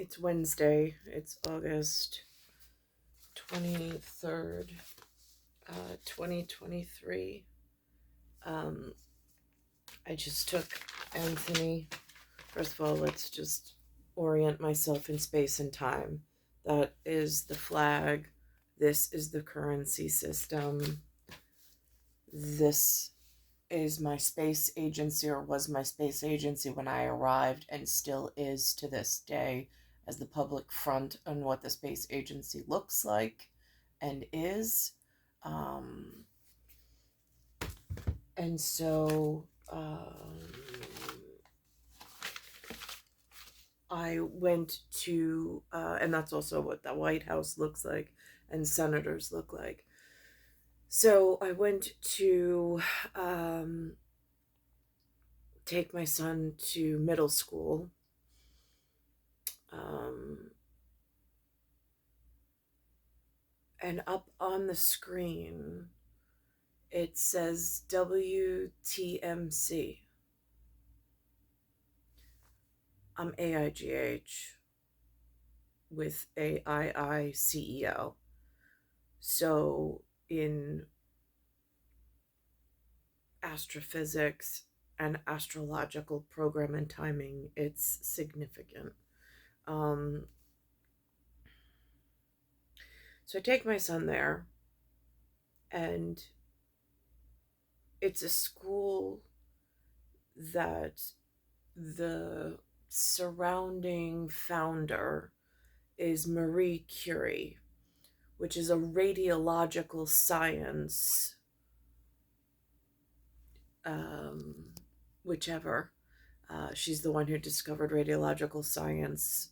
It's Wednesday. It's August 23rd, 2023. Um, I just took Anthony. First of all, let's just orient myself in space and time. That is the flag. This is the currency system. This is my space agency, or was my space agency when I arrived, and still is to this day, as the public front on what the space agency looks like and is. Um, and so I went to, and that's also what the White House looks like and senators look like. So I went to take my son to middle school. And up on the screen, it says WTMC. I'm AIGH with AIICEL. So in astrophysics and astrological program and timing, it's significant. So I take my son there, and it's a school that the surrounding founder is Marie Curie, which is a radiological science, whichever. She's the one who discovered radiological science.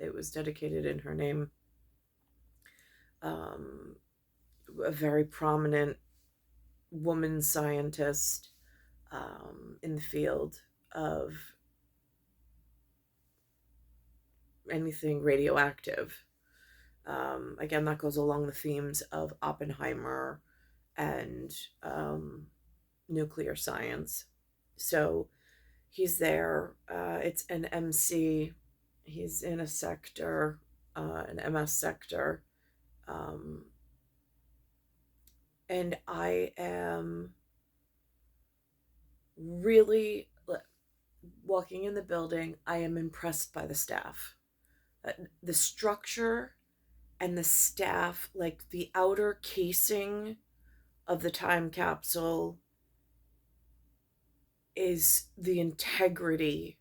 It was dedicated in her name. A very prominent woman scientist in the field of anything radioactive. Again, that goes along the themes of Oppenheimer and nuclear science. So he's there. It's an MC. He's in a sector, an MS sector. And I am really, walking in the building, I am impressed by the staff. The structure and the staff, like the outer casing of the time capsule, is the integrity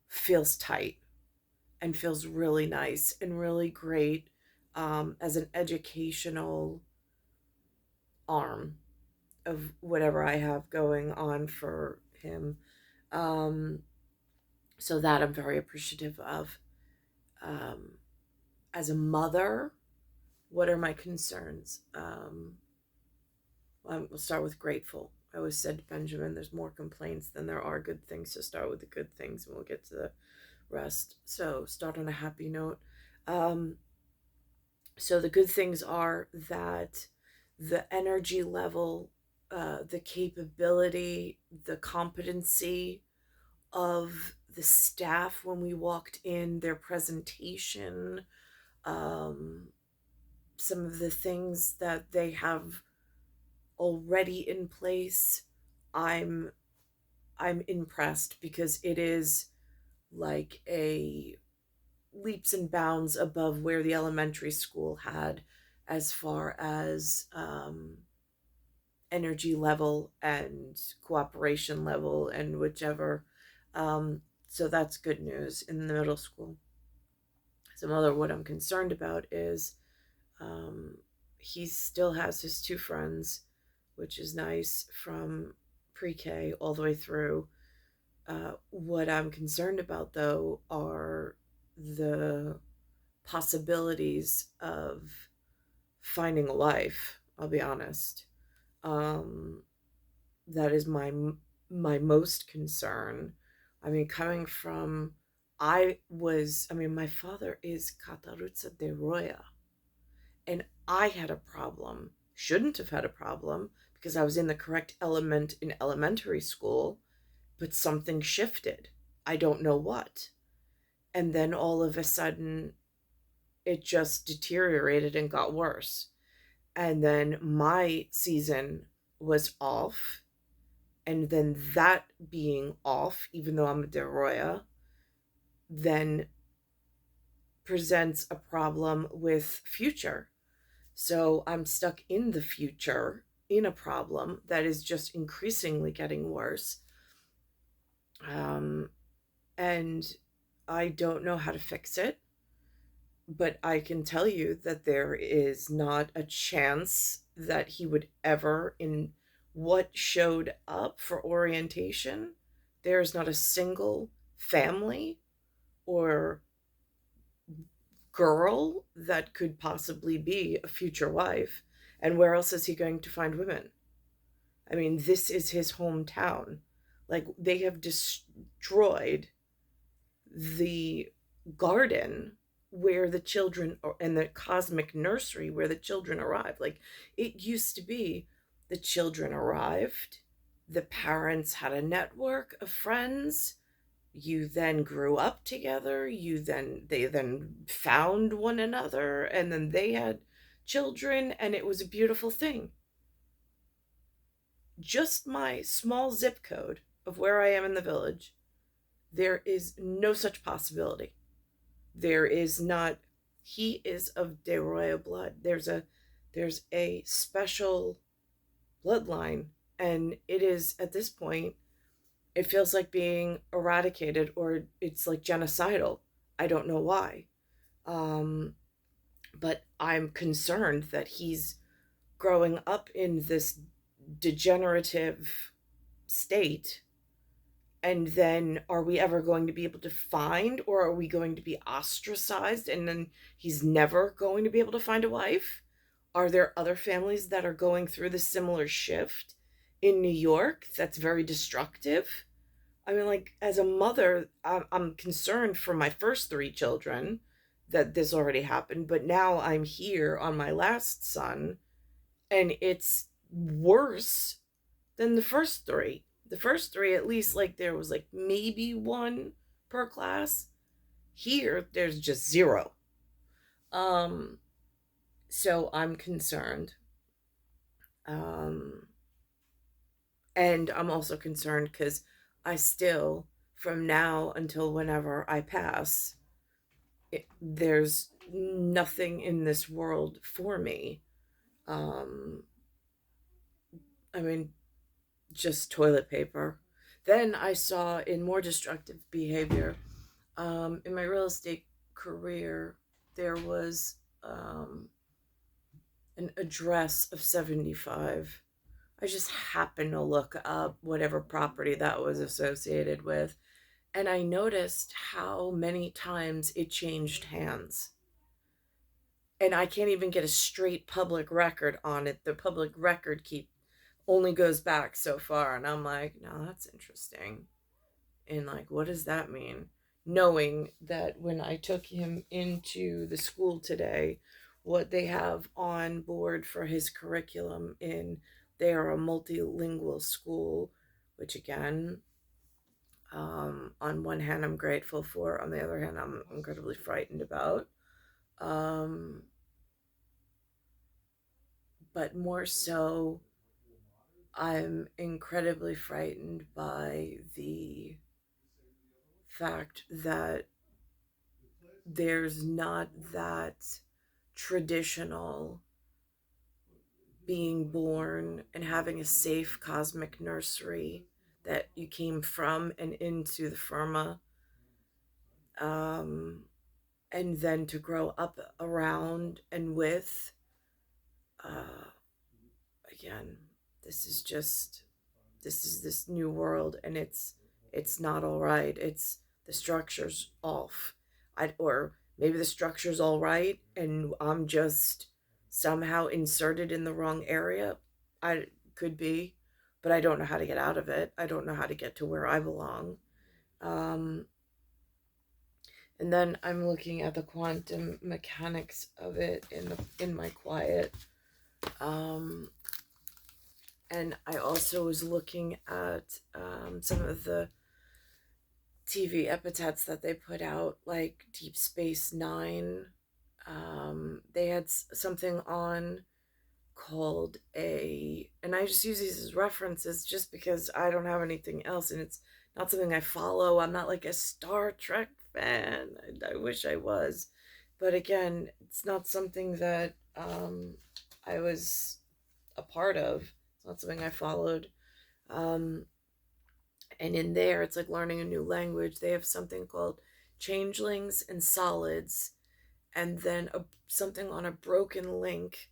feels tight and feels really nice and really great as an educational arm of whatever I have going on for him. So that I'm very appreciative of. As a mother, what are my concerns? We'll start with grateful. I always said to Benjamin, there's more complaints than there are good things, so start with the good things and we'll get to the rest. So start on a happy note. So the good things are that the energy level, the capability, the competency of the staff when we walked in, their presentation, some of the things that they have already in place, I'm impressed, because it is like a leaps and bounds above where the elementary school had as far as energy level and cooperation level and whichever. So that's good news in the middle school. Some other what I'm concerned about is he still has his two friends, which is nice, from pre-K all the way through. What I'm concerned about, though, are the possibilities of finding a life. I'll be honest. That is my most concern. I mean, coming from, my father is Cattaruzza de Roya, and I had a problem. Shouldn't have had a problem, because I was in the correct element in elementary school, but something shifted. I don't know what. And then all of a sudden, it just deteriorated and got worse. And then my season was off. And then that being off, even though I'm a Deroya, then presents a problem with future. So I'm stuck in the future in a problem that is just increasingly getting worse. Um, and I don't know how to fix it, but I can tell you that there is not a chance that he would ever, in what showed up for orientation, there is not a single family or girl that could possibly be a future wife. And where else is he going to find women? I mean, this is his hometown. Like, they have destroyed the garden where the children and the cosmic nursery where the children arrived. Like, it used to be the children arrived, the parents had a network of friends, you then grew up together, they then found one another, and then they had children, and it was a beautiful thing. Just my small zip code of where I am in the village, there is no such possibility. There is not. He is of De Roya blood. There's a special bloodline, and it is, at this point, it feels like being eradicated, or it's like genocidal. I don't know why. Um, but I'm concerned that he's growing up in this degenerative state. And then are we ever going to be able to find, or are we going to be ostracized, and then he's never going to be able to find a wife? Are there other families that are going through the similar shift in New York that's very destructive? I mean, like, as a mother, I'm concerned for my first three children that this already happened, but now I'm here on my last son, and it's worse than the first three. The first three, at least, like, there was like maybe one per class. Here, there's just zero. Um, so I'm concerned. Um, and I'm also concerned because I still, from now until whenever I pass, there's nothing in this world for me. Um, I mean, just toilet paper. Then I saw, in more destructive behavior, in my real estate career, there was an address of 75. I just happened to look up whatever property that was associated with, and I noticed how many times it changed hands. And I can't even get a straight public record on it. The public record keep only goes back so far, and I'm like, no, that's interesting. And like, what does that mean? Knowing that when I took him into the school today, what they have on board for his curriculum, in they are a multilingual school, which again, on one hand I'm grateful for, on the other hand I'm incredibly frightened about. Um, but more so, I'm incredibly frightened by the fact that there's not that traditional being born and having a safe cosmic nursery that you came from and into the firma, um, and then to grow up around and with. Uh, Again, this is just this new world, and it's not all right. It's the structure's off. Or maybe the structure's all right and I'm just somehow inserted in the wrong area. I could be, but I don't know how to get out of it. I don't know how to get to where I belong. Um, and then I'm looking at the quantum mechanics of it in my quiet. Um, and I also was looking at some of the TV epithets that they put out, like Deep Space Nine. They had something on called and I just use these as references just because I don't have anything else, and it's not something I follow. I'm not like a Star Trek fan. I wish I was, but again, it's not something that I was a part of. It's not something I followed. Um, and in there, it's like learning a new language. They have something called changelings and solids, and then something on a broken link,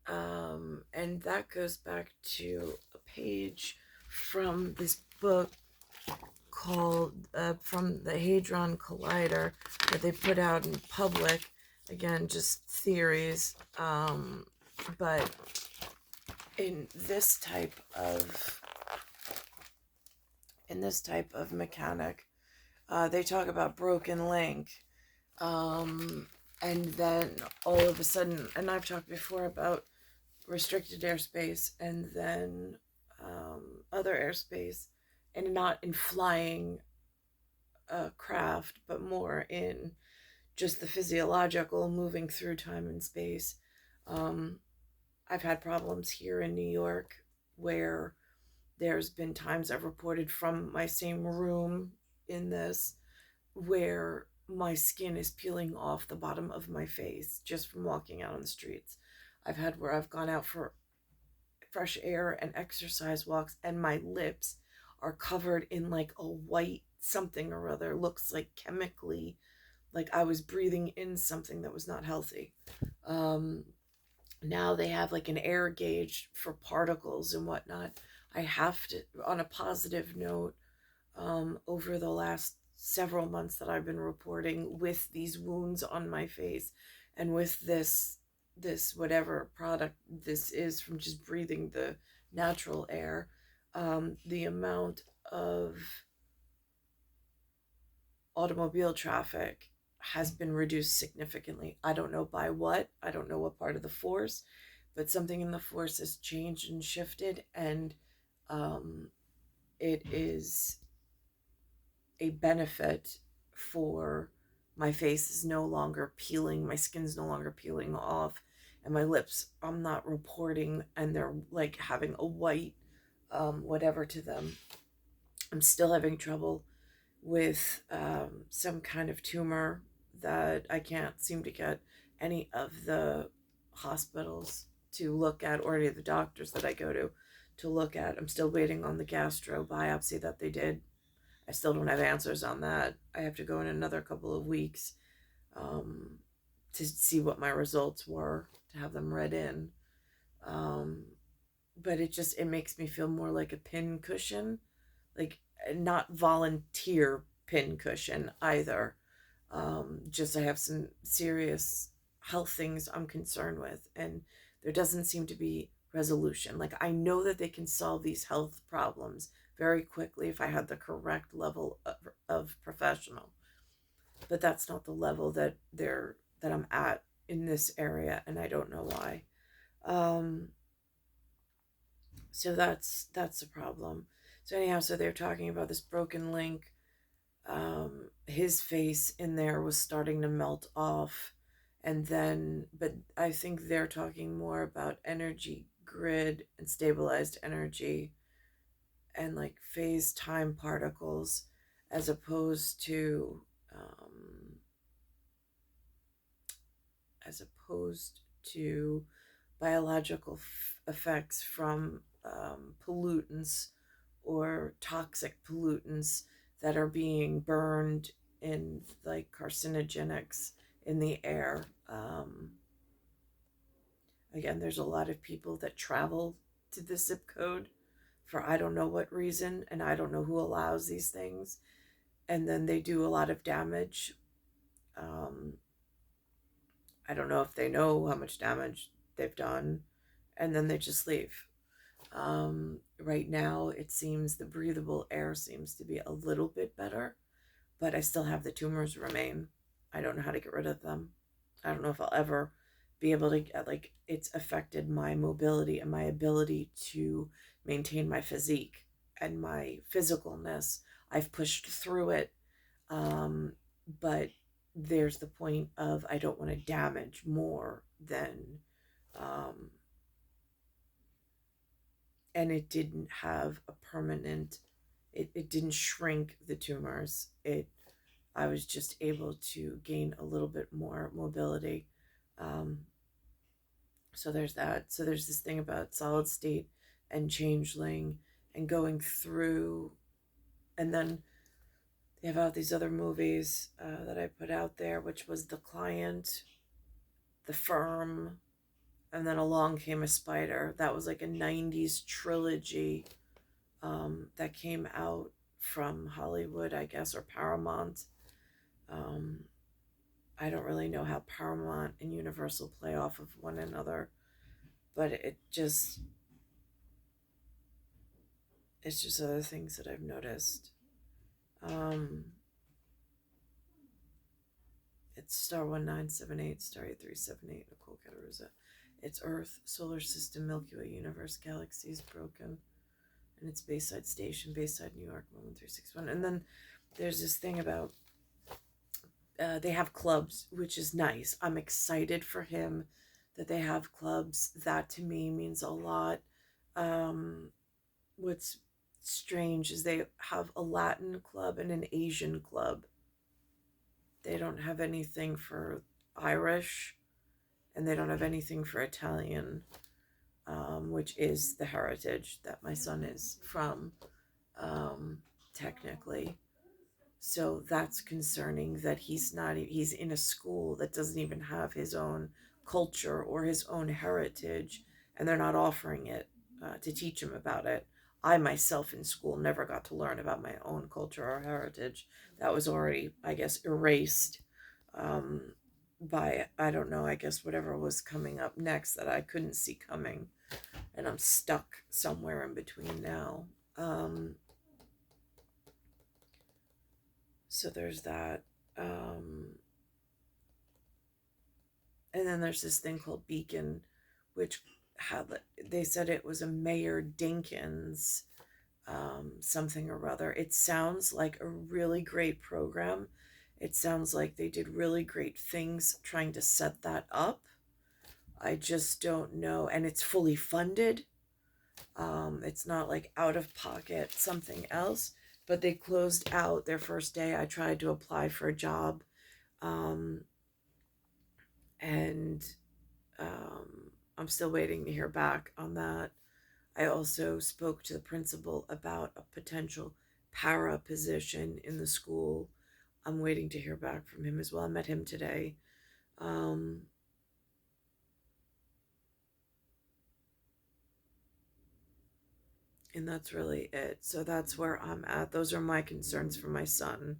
and that goes back to a page from this book called from the Hadron Collider that they put out in public. Again, just theories, but in this type of mechanic, they talk about broken link, and then all of a sudden, and I've talked before about restricted airspace, and then other airspace, and not in flying craft, but more in just the physiological moving through time and space. I've had problems here in New York where there's been times I've reported from my same room in this where my skin is peeling off the bottom of my face just from walking out on the streets. I've had where I've gone out for fresh air and exercise walks, and my lips are covered in like a white something or other. Looks like chemically, like I was breathing in something that was not healthy. Now they have like an air gauge for particles and whatnot. I have to, on a positive note, over the last several months that I've been reporting with these wounds on my face, and with this whatever product this is from just breathing the natural air, the amount of automobile traffic has been reduced significantly. I don't know by what, I don't know what part of the force, but something in the force has changed and shifted, and it is a benefit for my face is no longer peeling, my skin's no longer peeling off, and my lips, I'm not reporting and they're like having a white whatever to them. I'm still having trouble with some kind of tumor that I can't seem to get any of the hospitals to look at, or any of the doctors that I go to look at. I'm still waiting on the gastro biopsy that they did. I still don't have answers on that. I have to go in another couple of weeks to see what my results were, to have them read in. But it makes me feel more like a pin cushion, like not volunteer pin cushion either. Just I have some serious health things I'm concerned with, and there doesn't seem to be resolution. Like, I know that they can solve these health problems very quickly if I had the correct level of professional, but that's not the level that I'm at in this area, and I don't know why. So that's the problem. So anyhow, so they're talking about this broken link. His face in there was starting to melt off, and then, but I think they're talking more about energy grid and stabilized energy and like phase time particles, as opposed to biological effects from pollutants or toxic pollutants that are being burned in, like carcinogenics in the air. Again, there's a lot of people that travel to this zip code for I don't know what reason, and I don't know who allows these things, and then they do a lot of damage. I don't know if they know how much damage they've done, and then they just leave. Right now, it seems the breathable air seems to be a little bit better, but I still have the tumors remain. I don't know how to get rid of them. I don't know if I'll ever be able to get, like, it's affected my mobility and my ability to maintain my physique and my physicalness. I've pushed through it. But there's the point of I don't want to damage more than, um, and it didn't have a permanent, it didn't shrink the tumors. I was just able to gain a little bit more mobility. Um, so there's that. So there's this thing about solid state and changeling and going through, and then they have out these other movies that I put out there, which was The Client, The Firm, and then Along Came a Spider. That was like a 90s trilogy that came out from Hollywood, I guess, or Paramount. Um, I don't really know how Paramount and Universal play off of one another, but it's just other things that I've noticed. Um, it's star 1978, star 8378, Nicole Cattaruzza. It's Earth, solar system, Milky Way, universe, galaxies, broken. And it's Bayside Station, Bayside, New York, 11361. And then there's this thing about they have clubs, which is nice. I'm excited for him that they have clubs. That to me means a lot. What's strange is they have a Latin club and an Asian club. They don't have anything for Irish, and they don't have anything for Italian, which is the heritage that my son is from, technically. So that's concerning that he's in a school that doesn't even have his own culture or his own heritage, and they're not offering it to teach him about it. I myself in school never got to learn about my own culture or heritage. That was already, I guess, erased um, by, I don't know, I guess whatever was coming up next that I couldn't see coming. And I'm stuck somewhere in between now. So there's that. And then there's this thing called Beacon, which had, they said it was a Mayor Dinkins something or other. It sounds like a really great program. It sounds like they did really great things trying to set that up. I just don't know. And it's fully funded. It's not like out of pocket something else. But they closed out their first day. I tried to apply for a job. Um, and I'm still waiting to hear back on that. I also spoke to the principal about a potential para position in the school. I'm waiting to hear back from him as well. I met him today. Um, and that's really it. So that's where I'm at. Those are my concerns for my son,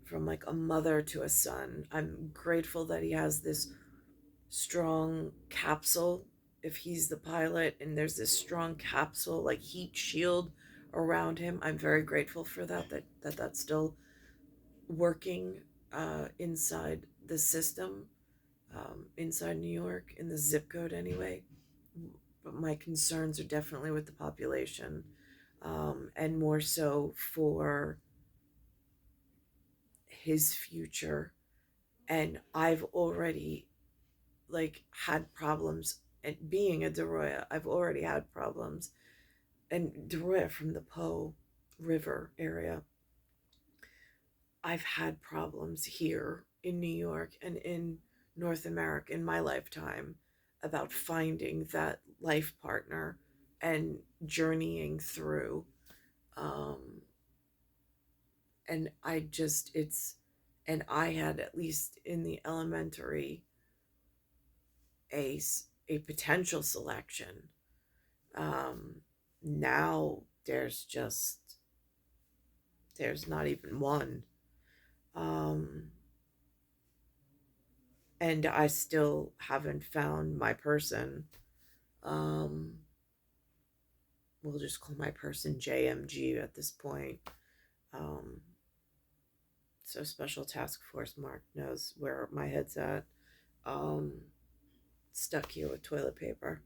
from like a mother to a son. I'm grateful that he has this strong capsule if he's the pilot, and there's this strong capsule like heat shield around him. I'm very grateful for that's still working inside the system, inside New York, in the zip code anyway. But my concerns are definitely with the population, and more so for his future. And I've already like had problems, and being a Deroya, I've already had problems. And Deroya from the Po River area, I've had problems here in New York and in North America in my lifetime about finding that life partner and journeying through. Um, and I just, and I had, at least in the elementary, a, a potential selection. Um, Now there's not even one. Um, and I still haven't found my person. Um, we'll just call my person JMG at this point. Um, so Special Task Force Mark knows where my head's at. Um, Stuck here with toilet paper.